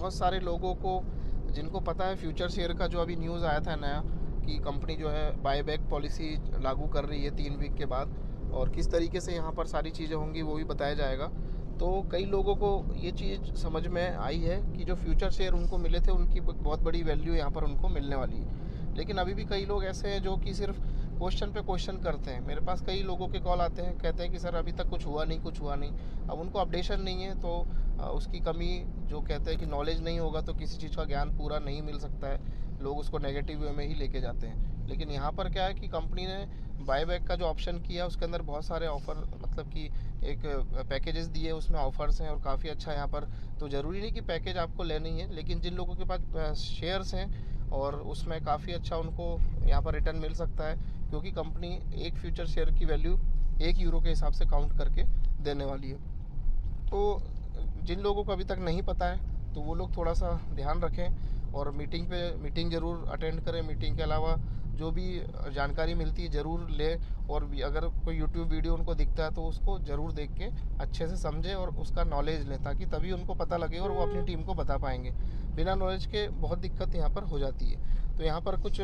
बहुत सारे लोगों को जिनको पता है फ्यूचर शेयर का जो अभी न्यूज़ आया था नया कि कंपनी जो है बायबैक पॉलिसी लागू कर रही है 3 वीक के बाद, और किस तरीके से यहाँ पर सारी चीज़ें होंगी वो भी बताया जाएगा। तो कई लोगों को ये चीज़ समझ में आई है कि जो फ्यूचर शेयर उनको मिले थे उनकी बहुत बड़ी वैल्यू यहाँ पर उनको मिलने वाली है। लेकिन अभी भी कई लोग ऐसे हैं जो कि सिर्फ क्वेश्चन पे क्वेश्चन करते हैं। मेरे पास कई लोगों के कॉल आते हैं, कहते हैं कि सर अभी तक कुछ हुआ नहीं, कुछ हुआ नहीं। अब उनको अपडेशन नहीं है, तो उसकी कमी, जो कहते हैं कि नॉलेज नहीं होगा तो किसी चीज़ का ज्ञान पूरा नहीं मिल सकता है, लोग उसको नेगेटिव वे में ही लेके जाते हैं। लेकिन यहाँ पर क्या है कि कंपनी ने बायबैक का जो ऑप्शन किया उसके अंदर बहुत सारे ऑफ़र, मतलब कि एक पैकेजेस दिए, उसमें ऑफ़र्स हैं और काफ़ी अच्छा यहाँ पर। तो ज़रूरी नहीं कि पैकेज आपको लेना ही है, लेकिन जिन लोगों के पास शेयर्स हैं और उसमें काफ़ी अच्छा उनको यहाँ पर रिटर्न मिल सकता है, क्योंकि कंपनी एक फ्यूचर शेयर की वैल्यू €1 के हिसाब से काउंट करके देने वाली है। तो जिन लोगों को अभी तक नहीं पता है तो वो लोग थोड़ा सा ध्यान रखें और मीटिंग ज़रूर अटेंड करें। मीटिंग के अलावा जो भी जानकारी मिलती है ज़रूर लें, और भी अगर कोई यूट्यूब वीडियो उनको दिखता है तो उसको ज़रूर देख के अच्छे से समझें और उसका नॉलेज लें, ताकि तभी उनको पता लगे और वो अपनी टीम को बता पाएंगे। बिना नॉलेज के बहुत दिक्कत यहाँ पर हो जाती है। तो यहाँ पर कुछ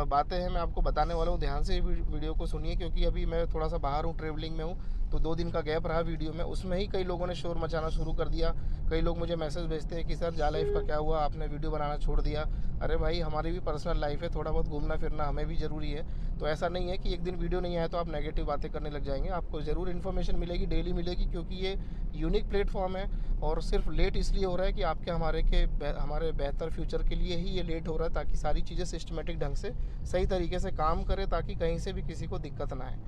बातें हैं मैं आपको बताने वाला हूँ, ध्यान से वीडियो को सुनिए, क्योंकि अभी मैं थोड़ा सा बाहर हूँ, ट्रेवलिंग में हूँ, तो 2 दिन का गैप रहा वीडियो में, उसमें ही कई लोगों ने शोर मचाना शुरू कर दिया। कई लोग मुझे मैसेज भेजते हैं कि सर जा लाइफ का क्या हुआ, आपने वीडियो बनाना छोड़ दिया। अरे भाई, हमारी भी पर्सनल लाइफ है, थोड़ा बहुत घूमना फिरना हमें भी ज़रूरी है। तो ऐसा नहीं है कि एक दिन वीडियो नहीं आया तो आप नेगेटिव बातें करने लग जाएंगे। आपको ज़रूर इन्फॉर्मेशन मिलेगी, डेली मिलेगी, क्योंकि ये यूनिक प्लेटफॉर्म है। और सिर्फ लेट इसलिए हो रहा है कि आपके हमारे बेहतर फ्यूचर के लिए ही ये लेट हो रहा है, ताकि सारी चीज़ें सिस्टमेटिक ढंग से सही तरीके से काम करे, ताकि कहीं से भी किसी को दिक्कत ना आए।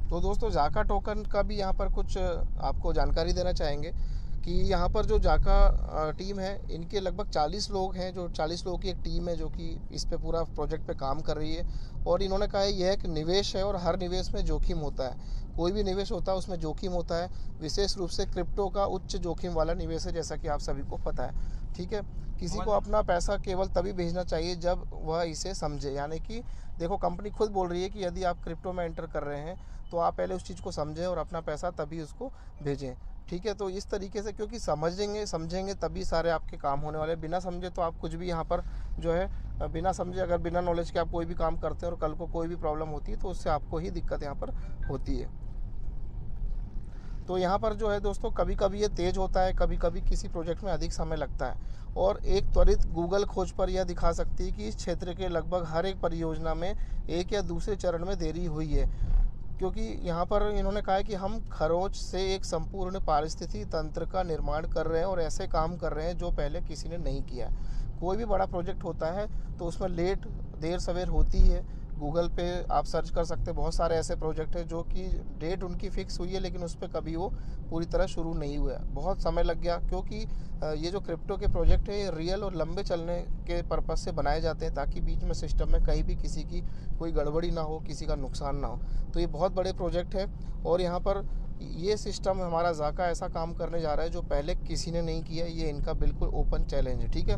तो दोस्तों, जाका टोकन का भी यहाँ पर कुछ आपको जानकारी देना चाहेंगे कि यहाँ पर जो जाका टीम है, इनके लगभग 40 लोग हैं, जो 40 लोगों की एक टीम है जो कि इस पे पूरा प्रोजेक्ट पे काम कर रही है। और इन्होंने कहा है यह एक निवेश है और हर निवेश में जोखिम होता है। कोई भी निवेश होता है उसमें जोखिम होता है, विशेष रूप से क्रिप्टो का उच्च जोखिम वाला निवेश है, जैसा कि आप सभी को पता है। ठीक है, किसी को अपना पैसा केवल तभी भेजना चाहिए जब वह इसे समझे। यानी कि देखो, कंपनी खुद बोल रही है कि यदि आप क्रिप्टो में एंटर कर रहे हैं तो आप पहले उस चीज़ को समझें और अपना पैसा तभी उसको भेजें। ठीक है, तो इस तरीके से, क्योंकि समझेंगे तभी सारे आपके काम होने वाले। बिना समझे तो आप कुछ भी यहाँ पर जो है बिना समझे, अगर बिना नॉलेज के आप कोई भी काम करते हैं और कल को कोई भी प्रॉब्लम होती है तो उससे आपको ही दिक्कत यहाँ पर होती है। तो यहाँ पर जो है दोस्तों, कभी कभी ये तेज़ होता है, कभी कभी किसी प्रोजेक्ट में अधिक समय लगता है। और एक त्वरित गूगल खोज पर यह दिखा सकती है कि इस क्षेत्र के लगभग हर एक परियोजना में एक या दूसरे चरण में देरी हुई है, क्योंकि यहाँ पर इन्होंने कहा है कि हम खरोंच से एक संपूर्ण पारिस्थितिकी तंत्र का निर्माण कर रहे हैं और ऐसे काम कर रहे हैं जो पहले किसी ने नहीं किया है। कोई भी बड़ा प्रोजेक्ट होता है तो उसमें देर सवेर होती है। गूगल पे आप सर्च कर सकते हैं, बहुत सारे ऐसे प्रोजेक्ट हैं जो कि डेट उनकी फिक्स हुई है लेकिन उस पर कभी वो पूरी तरह शुरू नहीं हुआ है, बहुत समय लग गया। क्योंकि ये जो क्रिप्टो के प्रोजेक्ट है, ये रियल और लंबे चलने के पर्पज़ से बनाए जाते हैं, ताकि बीच में सिस्टम में कहीं भी किसी की कोई गड़बड़ी ना हो, किसी का नुकसान ना हो। तो ये बहुत बड़े प्रोजेक्ट है और यहाँ पर ये सिस्टम हमारा जाका ऐसा काम करने जा रहा है जो पहले किसी ने नहीं किया। ये इनका बिल्कुल ओपन चैलेंज है। ठीक है,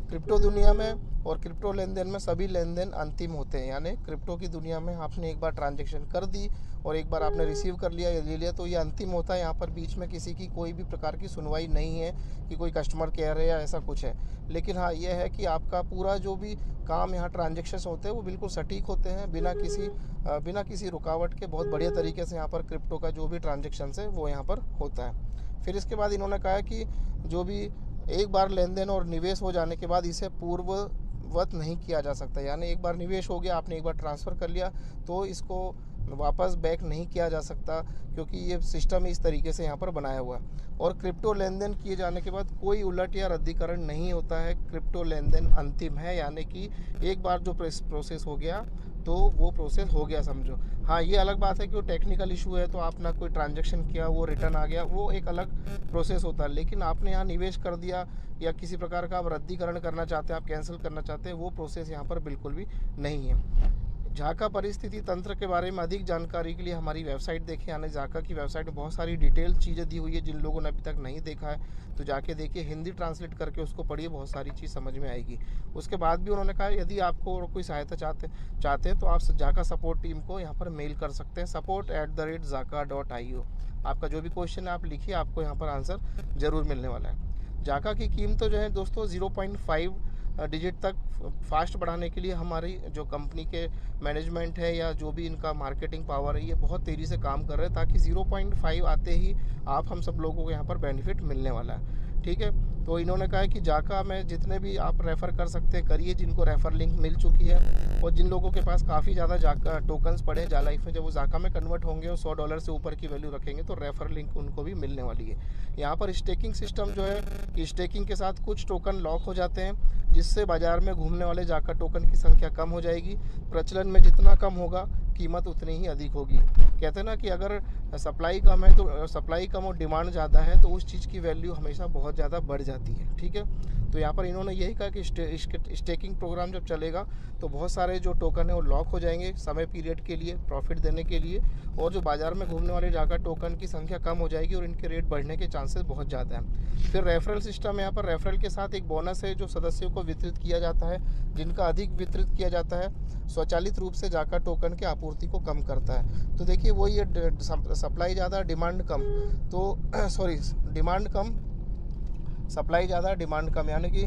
क्रिप्टो दुनिया में और क्रिप्टो लेन देन में सभी लेन देन अंतिम होते हैं। यानी क्रिप्टो की दुनिया में आपने एक बार ट्रांजैक्शन कर दी और एक बार आपने रिसीव कर लिया या ले लिया तो ये अंतिम होता है। यहाँ पर बीच में किसी की कोई भी प्रकार की सुनवाई नहीं है कि कोई कस्टमर केयर है या ऐसा कुछ है। लेकिन हाँ, ये है कि आपका पूरा जो भी काम यहाँ ट्रांजेक्शन्स होते हैं वो बिल्कुल सटीक होते हैं, बिना किसी रुकावट के। बहुत बढ़िया तरीके से यहाँ पर क्रिप्टो का जो भी ट्रांजेक्शन्स है वो यहाँ पर होता है। फिर इसके बाद इन्होंने कहा कि जो भी एक बार लेन देन और निवेश हो जाने के बाद इसे पूर्ववत नहीं किया जा सकता। यानी एक बार निवेश हो गया, आपने एक बार ट्रांसफ़र कर लिया तो इसको वापस बैक नहीं किया जा सकता, क्योंकि ये सिस्टम इस तरीके से यहाँ पर बनाया हुआ है। और क्रिप्टो लेन देन किए जाने के बाद कोई उलट या रद्दीकरण नहीं होता है। क्रिप्टो लेन देन अंतिम है, यानी कि एक बार जो प्रोसेस हो गया तो वो प्रोसेस हो गया, समझो। हाँ, ये अलग बात है कि वो टेक्निकल इशू है, तो आपने कोई ट्रांजैक्शन किया, वो रिटर्न आ गया, वो एक अलग प्रोसेस होता है। लेकिन आपने यहाँ निवेश कर दिया या किसी प्रकार का आप रद्दीकरण करना चाहते हैं, आप कैंसिल करना चाहते हैं, वो प्रोसेस यहाँ पर बिल्कुल भी नहीं है। जाका परिस्थिति तंत्र के बारे में अधिक जानकारी के लिए हमारी वेबसाइट देखें। यानी जाका की वेबसाइट में बहुत सारी डिटेल चीज़ें दी हुई है, जिन लोगों ने अभी तक नहीं देखा है तो जाके देखिए, हिंदी ट्रांसलेट करके उसको पढ़िए, बहुत सारी चीज़ समझ में आएगी। उसके बाद भी उन्होंने कहा यदि आपको और कोई सहायता चाहते हैं तो आप जाका सपोर्ट टीम को यहाँ पर मेल कर सकते हैं, support@jaka.io। आपका जो भी क्वेश्चन है आप लिखिए, आपको यहाँ पर आंसर ज़रूर मिलने वाला है। जाका की कीमत तो जो है दोस्तों 0.5 डिजिट तक फास्ट बढ़ाने के लिए हमारी जो कंपनी के मैनेजमेंट है या जो भी इनका मार्केटिंग पावर है, ये बहुत तेज़ी से काम कर रहे हैं ताकि 0.5 आते ही आप हम सब लोगों को यहाँ पर बेनिफिट मिलने वाला है। ठीक है, तो इन्होंने कहा है कि जाका में जितने भी आप रेफ़र कर सकते हैं करिए, जिनको रेफ़र लिंक मिल चुकी है, और जिन लोगों के पास काफ़ी ज़्यादा जाका टोकन्स पड़े हैं जालाइफ में, जब वो जाका में कन्वर्ट होंगे और $100 से ऊपर की वैल्यू रखेंगे तो रेफ़र लिंक उनको भी मिलने वाली है। यहाँ पर स्टेकिंग सिस्टम जो है कि स्टेकिंग के साथ कुछ टोकन लॉक हो जाते हैं, जिससे बाज़ार में घूमने वाले जाका टोकन की संख्या कम हो जाएगी। प्रचलन में जितना कम होगा कीमत उतनी ही अधिक होगी। कहते हैं ना कि अगर सप्लाई कम है तो सप्लाई कम और डिमांड ज़्यादा है तो उस चीज़ की वैल्यू हमेशा बहुत ज़्यादा बढ़ जाती है। ठीक है, तो यहाँ पर इन्होंने यही कहा कि स्टेकिंग प्रोग्राम जब चलेगा तो बहुत सारे जो टोकन है वो लॉक हो जाएंगे समय पीरियड के लिए, प्रॉफिट देने के लिए, और जो बाज़ार में घूमने वाले जाका टोकन की संख्या कम हो जाएगी और इनके रेट बढ़ने के चांसेस बहुत ज़्यादा हैं। फिर रेफरल सिस्टम है, यहाँ पर रेफरल के साथ एक बोनस है जो सदस्यों को वितरित किया जाता है, जिनका अधिक वितरित किया जाता है स्वचालित रूप से जाका टोकन की आपूर्ति को कम करता है। तो देखिए वही है, सप्लाई ज़्यादा डिमांड कम, तो डिमांड कम सप्लाई ज़्यादा डिमांड कम, यानी कि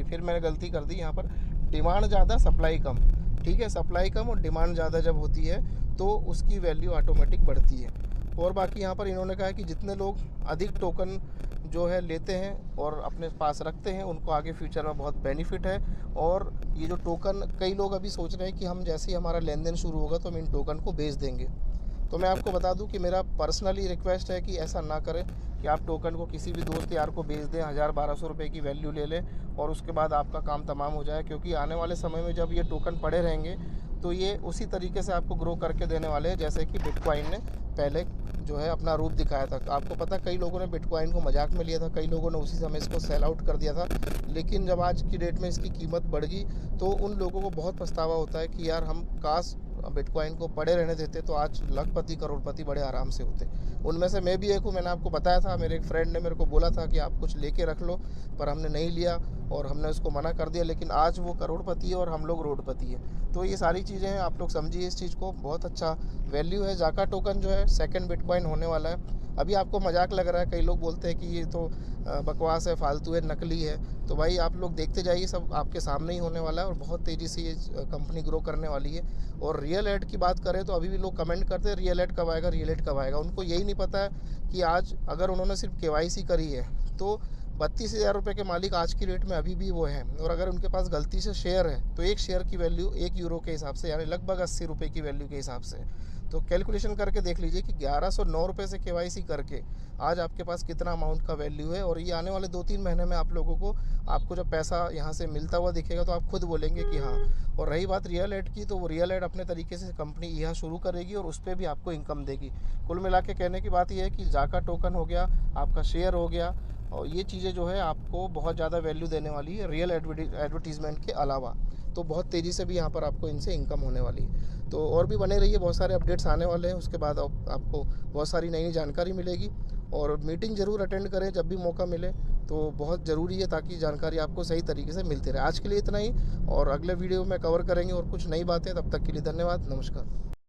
फिर मैंने गलती कर दी यहाँ पर, डिमांड ज़्यादा सप्लाई कम। ठीक है, सप्लाई कम और डिमांड ज़्यादा जब होती है तो उसकी वैल्यू ऑटोमेटिक बढ़ती है। और बाकी यहाँ पर इन्होंने कहा है कि जितने लोग अधिक टोकन जो है लेते हैं और अपने पास रखते हैं उनको आगे फ्यूचर में बहुत बेनिफिट है। और ये जो टोकन, कई लोग अभी सोच रहे हैं कि हम जैसे ही हमारा लेन देन शुरू होगा तो हम इन टोकन को बेच देंगे। तो मैं आपको बता दूं कि मेरा पर्सनली रिक्वेस्ट है कि ऐसा ना करें कि आप टोकन को किसी भी दोस्त यार को बेच दें, 1000-1200 रुपये की वैल्यू ले लें और उसके बाद आपका काम तमाम हो जाए। क्योंकि आने वाले समय में जब ये टोकन पड़े रहेंगे तो ये उसी तरीके से आपको ग्रो करके देने वाले हैं जैसे कि बिटकॉइन ने पहले जो है अपना रूप दिखाया था। आपको पता, कई लोगों ने बिटकॉइन को मजाक में लिया था, कई लोगों ने उसी समय इसको सेल आउट कर दिया था, लेकिन जब आज की डेट में इसकी कीमत बढ़ गई तो उन लोगों को बहुत पछतावा होता है कि यार हम काश बिटकॉइन को पड़े रहने देते तो आज लखपति करोड़पति बड़े आराम से होते। उनमें से मैं भी एक हूँ। मैंने आपको बताया था, मेरे एक फ्रेंड ने मेरे को बोला था कि आप कुछ लेके रख लो, पर हमने नहीं लिया और हमने उसको मना कर दिया, लेकिन आज वो करोड़पति है और हम लोग रोडपति है। तो ये सारी चीज़ें हैं, आप लोग समझिए इस चीज़ को, बहुत अच्छा वैल्यू है। जाका टोकन जो है सेकंड बिटकॉइन होने वाला है। अभी आपको मजाक लग रहा है, कई लोग बोलते हैं कि ये तो बकवास है, फालतू है, नकली है, तो भाई आप लोग देखते जाइए, सब आपके सामने ही होने वाला है और बहुत तेज़ी से ये कंपनी ग्रो करने वाली है। और रियल एड की बात करें तो अभी भी लोग कमेंट करते हैं रियल एड कब आएगा, रियल एड कब आएगा। उनको यही नहीं पता है कि आज अगर उन्होंने सिर्फ KYC करी है तो 32,000 रुपये के मालिक आज की डेट में अभी भी वो हैं। और अगर उनके पास गलती से शेयर है तो एक शेयर की वैल्यू 1 यूरो के हिसाब से यानी लगभग 80 रुपये की वैल्यू के हिसाब से, तो कैलकुलेशन करके देख लीजिए कि 1109 रुपये से KYC करके आज आपके पास कितना अमाउंट का वैल्यू है। और ये आने वाले 2-3 महीने में आप लोगों को, आपको जब पैसा यहाँ से मिलता हुआ दिखेगा तो आप खुद बोलेंगे कि हाँ। और रही बात रियल एड की, तो वो रियल एड अपने तरीके से कंपनी यहाँ शुरू करेगी और उस पर भी आपको इनकम देगी। कुल मिला के कहने की बात यह है कि जाका टोकन हो गया, आपका शेयर हो गया, और ये चीज़ें जो है आपको बहुत ज़्यादा वैल्यू देने वाली है रियल एडवर्टीज़मेंट के अलावा। तो बहुत तेज़ी से भी यहाँ पर आपको इनसे इनकम होने वाली है। तो और भी बने रहिए, बहुत सारे अपडेट्स आने वाले हैं, उसके बाद आपको बहुत सारी नई जानकारी मिलेगी। और मीटिंग ज़रूर अटेंड करें जब भी मौका मिले, तो बहुत ज़रूरी है ताकि जानकारी आपको सही तरीके से मिलती रहे। आज के लिए इतना ही, और अगले वीडियो में कवर करेंगे और कुछ नई बातें। तब तक के लिए धन्यवाद, नमस्कार।